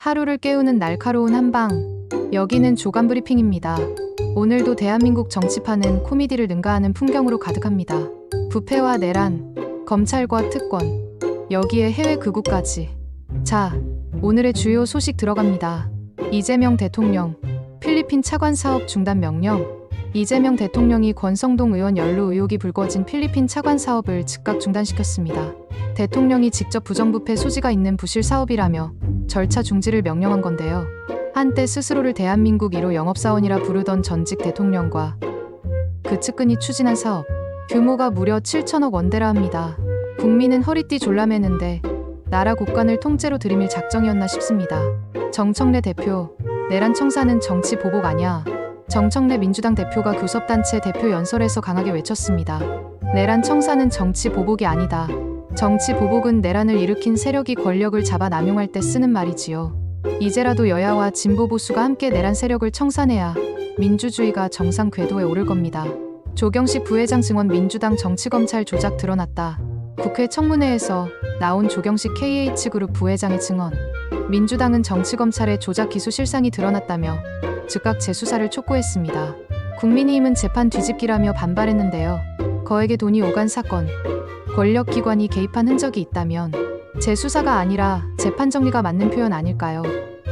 하루를 깨우는 날카로운 한방. 여기는 조간 브리핑입니다. 오늘도 대한민국 정치판은 코미디를 능가하는 풍경으로 가득합니다. 부패와 내란, 검찰과 특권, 여기에 해외 극우까지. 자, 오늘의 주요 소식 들어갑니다. 이재명 대통령, 필리핀 차관 사업 중단 명령. 이재명 대통령이 권성동 의원 연루 의혹이 불거진 필리핀 차관 사업을 즉각 중단시켰습니다. 대통령이 직접 부정부패 소지가 있는 부실 사업이라며 절차 중지를 명령한 건데요. 한때 스스로를 대한민국 1호 영업사원이라 부르던 전직 대통령과 그 측근이 추진한 사업, 규모가 무려 7천억 원대라 합니다. 국민은 허리띠 졸라매는데 나라 국간을 통째로 들이밀 작정이었나 싶습니다. 정청래 대표, 내란 청사는 정치 보복 아냐? 정청래 민주당 대표가 교섭단체 대표 연설에서 강하게 외쳤습니다. 내란 청사는 정치 보복이 아니다. 정치 보복은 내란을 일으킨 세력이 권력을 잡아 남용할 때 쓰는 말이지요. 이제라도 여야와 진보 보수가 함께 내란 세력을 청산해야 민주주의가 정상 궤도에 오를 겁니다. 조경식 부회장 증언. 민주당 정치검찰 조작 드러났다. 국회 청문회에서 나온 조경식 KH그룹 부회장의 증언. 민주당은 정치검찰의 조작 기소 실상이 드러났다며 즉각 재수사를 촉구했습니다. 국민의힘은 재판 뒤집기라며 반발했는데요. 거액의 돈이 오간 사건, 권력기관이 개입한 흔적이 있다면 재수사가 아니라 재판 정리가 맞는 표현 아닐까요?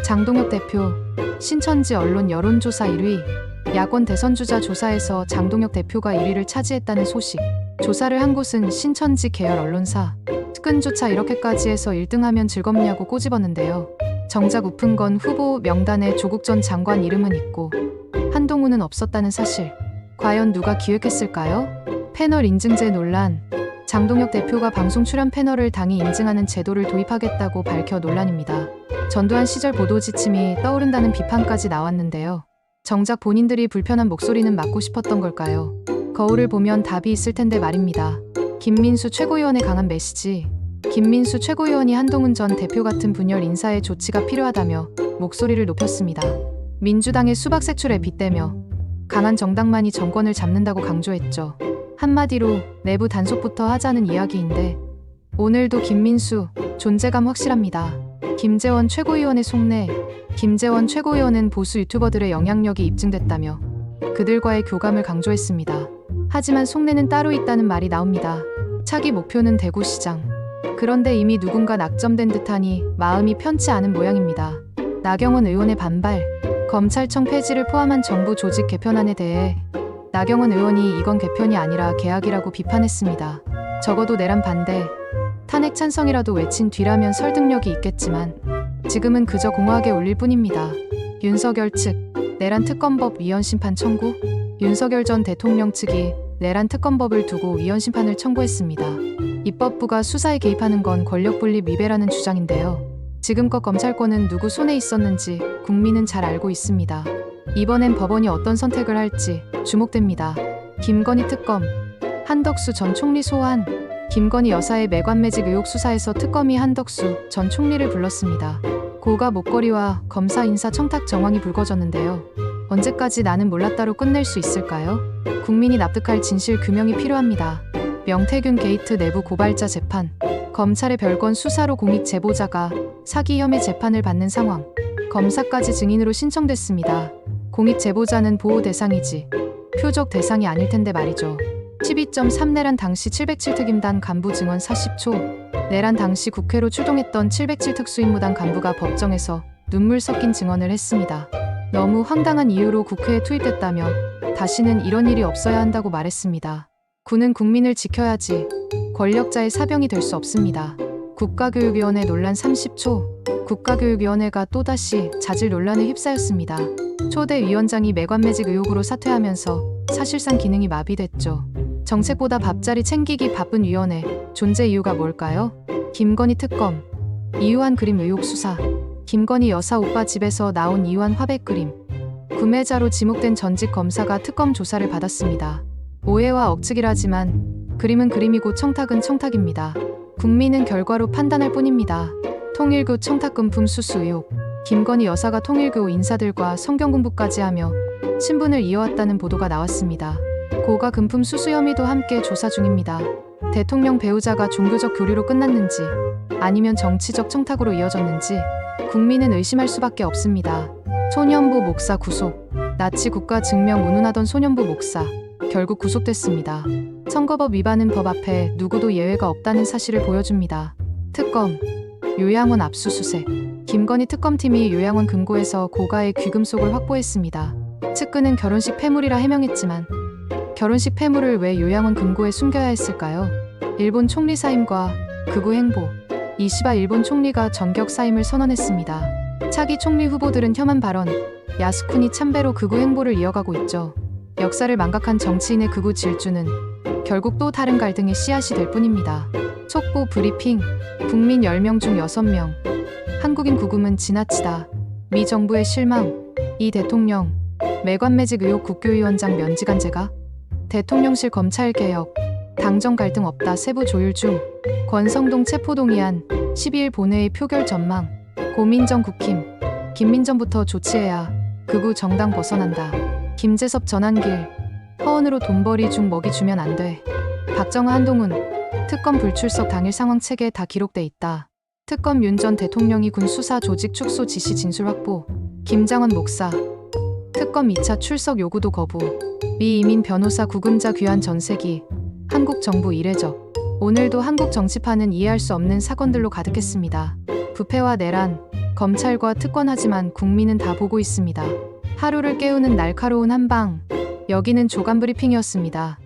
장동혁 대표, 신천지 언론 여론조사 1위. 야권 대선주자 조사에서 장동혁 대표가 1위를 차지했다는 소식. 조사를 한 곳은 신천지 계열 언론사. 측근조차 이렇게까지 해서 1등하면 즐겁냐고 꼬집었는데요. 정작 웃픈 건 후보 명단에 조국 전 장관 이름은 있고 한동훈은 없었다는 사실. 과연 누가 기획했을까요? 패널 인증제 논란. 장동혁 대표가 방송 출연 패널을 당이 인증하는 제도를 도입하겠다고 밝혀 논란입니다. 전두환 시절 보도 지침이 떠오른다는 비판까지 나왔는데요. 정작 본인들이 불편한 목소리는 막고 싶었던 걸까요? 거울을 보면 답이 있을 텐데 말입니다. 김민수 최고위원의 강한 메시지. 김민수 최고위원이 한동훈 전 대표 같은 분열 인사에 조치가 필요하다며 목소리를 높였습니다. 민주당의 수박 색출에 빗대며 강한 정당만이 정권을 잡는다고 강조했죠. 한마디로 내부 단속부터 하자는 이야기인데 오늘도 김민수 존재감 확실합니다. 김재원 최고위원의 속내. 김재원 최고위원은 보수 유튜버들의 영향력이 입증됐다며 그들과의 교감을 강조했습니다. 하지만 속내는 따로 있다는 말이 나옵니다. 차기 목표는 대구시장. 그런데 이미 누군가 낙점된 듯하니 마음이 편치 않은 모양입니다. 나경원 의원의 반발. 검찰청 폐지를 포함한 정부 조직 개편안에 대해 나경원 의원이 이건 개편이 아니라 개혁이라고 비판했습니다. 적어도 내란 반대, 탄핵 찬성이라도 외친 뒤라면 설득력이 있겠지만 지금은 그저 공허하게 울릴 뿐입니다. 윤석열 측, 내란 특검법 위헌 심판 청구. 윤석열 전 대통령 측이 내란 특검법을 두고 위헌 심판을 청구했습니다. 입법부가 수사에 개입하는 건 권력 분립 위배라는 주장인데요. 지금껏 검찰권은 누구 손에 있었는지 국민은 잘 알고 있습니다. 이번엔 법원이 어떤 선택을 할지 주목됩니다. 김건희 특검, 한덕수 전 총리 소환. 김건희 여사의 매관매직 의혹 수사에서 특검이 한덕수 전 총리를 불렀습니다. 고가 목걸이와 검사 인사 청탁 정황이 불거졌는데요. 언제까지 나는 몰랐다로 끝낼 수 있을까요? 국민이 납득할 진실 규명이 필요합니다. 명태균 게이트 내부 고발자 재판. 검찰의 별건 수사로 공익 제보자가 사기 혐의 재판을 받는 상황. 검사까지 증인으로 신청됐습니다. 공익 제보자는 보호 대상이지 표적 대상이 아닐 텐데 말이죠. 12.3 내란 당시 707 특임단 간부 증언 40초. 내란 당시 국회로 출동했던 707 특수임무단 간부가 법정에서 눈물 섞인 증언을 했습니다. 너무 황당한 이유로 국회에 투입됐다며 다시는 이런 일이 없어야 한다고 말했습니다. 군은 국민을 지켜야지 권력자의 사병이 될 수 없습니다. 국가교육위원회 논란 30초. 국가교육위원회가 또다시 자질 논란에 휩싸였습니다. 초대 위원장이 매관매직 의혹으로 사퇴하면서 사실상 기능이 마비됐죠. 정책보다 밥자리 챙기기 바쁜 위원회. 존재 이유가 뭘까요? 김건희 특검. 이유한 그림 의혹 수사. 김건희 여사 오빠 집에서 나온 이유한 화백 그림. 구매자로 지목된 전직 검사가 특검 조사를 받았습니다. 오해와 억측이라지만 그림은 그림이고 청탁은 청탁입니다. 국민은 결과로 판단할 뿐입니다. 통일교 청탁금품 수수 의혹. 김건희 여사가 통일교 인사들과 성경 공부까지 하며 친분을 이어왔다는 보도가 나왔습니다. 고가 금품 수수 혐의도 함께 조사 중입니다. 대통령 배우자가 종교적 교류로 끝났는지 아니면 정치적 청탁으로 이어졌는지 국민은 의심할 수밖에 없습니다. 소년부 목사 구속. 나치 국가 증명 운운하던 소년부 목사 결국 구속됐습니다. 선거법 위반은 법 앞에 누구도 예외가 없다는 사실을 보여줍니다. 특검 요양원 압수수색. 김건희 특검팀이 요양원 금고에서 고가의 귀금속을 확보했습니다. 측근은 결혼식 폐물이라 해명했지만 결혼식 폐물을 왜 요양원 금고에 숨겨야 했을까요? 일본 총리 사임과 극우 행보. 이시바 일본 총리가 전격 사임을 선언했습니다. 차기 총리 후보들은 혐한 발언, 야스쿠니 참배로 극우 행보를 이어가고 있죠. 역사를 망각한 정치인의 극우 질주는 결국 또 다른 갈등의 씨앗이 될 뿐입니다. 촉보 브리핑. 국민 10명 중 6명. 한국인 구금은 지나치다. 미 정부의 실망. 이 대통령. 매관매직 의혹 국교위원장 면직안제가. 대통령실 검찰개혁. 당정 갈등 없다 세부 조율 중. 권성동 체포동의안. 12일 본회의 표결 전망. 고민정 국힘. 김민정부터 조치해야 극우 정당 벗어난다. 김재섭 전환길. 허언으로 돈벌이 중 먹이 주면 안 돼. 박정아 한동훈. 특검 불출석 당일 상황 책에 다 기록돼 있다. 특검 윤 전 대통령이 군 수사 조직 축소 지시 진술 확보. 김장원 목사. 특검 2차 출석 요구도 거부. 미 이민 변호사 구금자 귀환 전세기. 한국 정부 이례적. 오늘도 한국 정치판은 이해할 수 없는 사건들로 가득했습니다. 부패와 내란, 검찰과 특권하지만 국민은 다 보고 있습니다. 하루를 깨우는 날카로운 한방. 여기는 조간 브리핑이었습니다.